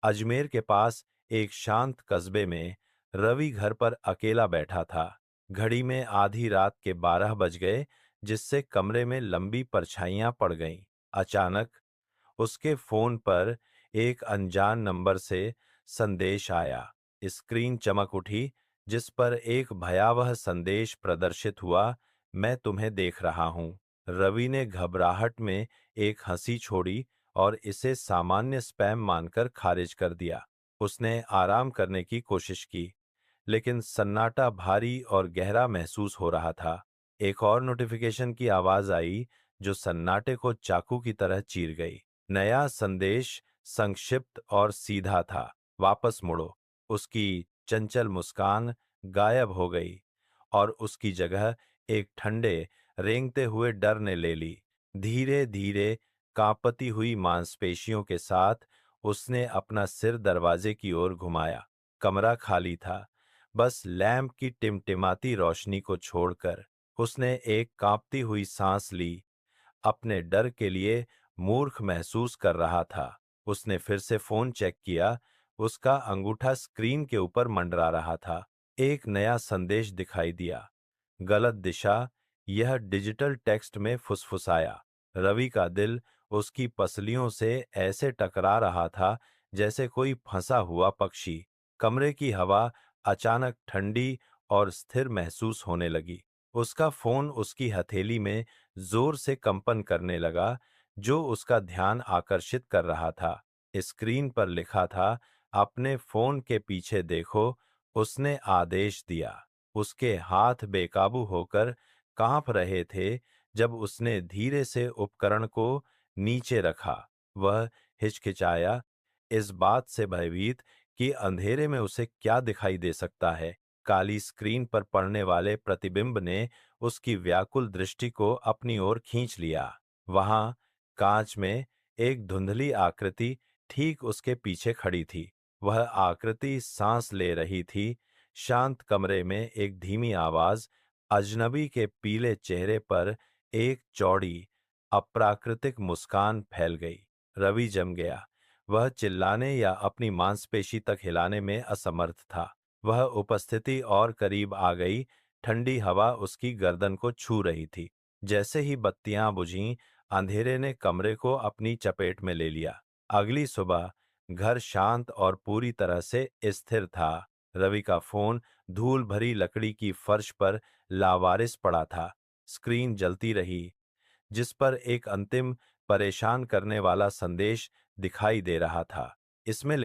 अजमेर के पास एक शांत कस्बे में रवि घर पर अकेला बैठा था। घड़ी में आधी रात के 12 बज गए, जिससे कमरे में लंबी परछाइयां पड़ गईं। अचानक उसके फोन पर एक अनजान नंबर से संदेश आया। स्क्रीन चमक उठी, जिस पर एक भयावह संदेश प्रदर्शित हुआ, मैं तुम्हें देख रहा हूं। रवि ने घबराहट में एक हंसी छोड़ी और इसे सामान्य स्पैम मानकर खारिज कर दिया। उसने आराम करने की कोशिश की, लेकिन सन्नाटा भारी और गहरा महसूस हो रहा था। एक और नोटिफिकेशन की आवाज आई, जो सन्नाटे को चाकू की तरह चीर गई। नया संदेश संक्षिप्त और सीधा था, वापस मुड़ो। उसकी चंचल मुस्कान गायब हो गई और उसकी जगह एक ठंडे, रेंगते हुए डर ने ले ली। धीरे-धीरे कांपती हुई मांसपेशियों के साथ उसने अपना सिर दरवाजे की ओर घुमाया। कमरा खाली था, बस लैंप की टिमटिमाती रोशनी को छोड़कर। उसने एक कांपती हुई सांस ली। अपने डर के लिए मूर्ख महसूस कर रहा था। उसने फिर से फोन चेक किया। उसका अंगूठा स्क्रीन के ऊपर मंडरा रहा था। एक नया संदेश दिखाई दिया। गलत दिशा, यह डिजिटल टेक्स्ट में फुसफुसाया। रवि का दिल उसकी पसलियों से ऐसे टकरा रहा था जैसे कोई फंसा हुआ पक्षी। कमरे की हवा अचानक ठंडी और स्थिर महसूस होने लगी। उसका फोन उसकी हथेली में जोर से कंपन करने लगा, जो उसका ध्यान आकर्षित कर रहा था। स्क्रीन पर लिखा था, अपने फोन के पीछे देखो। उसने आदेश दिया। उसके हाथ बेकाबू होकर कांप रहे थे जब उसने धीरे से उपकरण को नीचे रखा। वह हिचकिचाया, इस बात से भयभीत कि अंधेरे में उसे क्या दिखाई दे सकता है। काली स्क्रीन पर पड़ने वाले प्रतिबिंब ने उसकी व्याकुल दृष्टि को अपनी ओर खींच लिया। वहां कांच में एक धुंधली आकृति ठीक उसके पीछे खड़ी थी। वह आकृति सांस ले रही थी। शांत कमरे में एक धीमी आवाज, अजनबी के पीले चेहरे पर एक चौड़ी, अप्राकृतिक मुस्कान फैल गई। रवि जम गया। वह चिल्लाने या अपनी मांसपेशी तक हिलाने में असमर्थ था। वह उपस्थिति और करीब आ गई। ठंडी हवा उसकी गर्दन को छू रही थी। जैसे ही बत्तियां बुझीं, अंधेरे ने कमरे को अपनी चपेट में ले लिया। अगली सुबह घर शांत और पूरी तरह से स्थिर था। रवि का फोन धूल भरी लकड़ी की फर्श पर लावारिस पड़ा था। स्क्रीन जलती रही, जिस पर एक अंतिम, परेशान करने वाला संदेश दिखाई दे रहा था। इसमें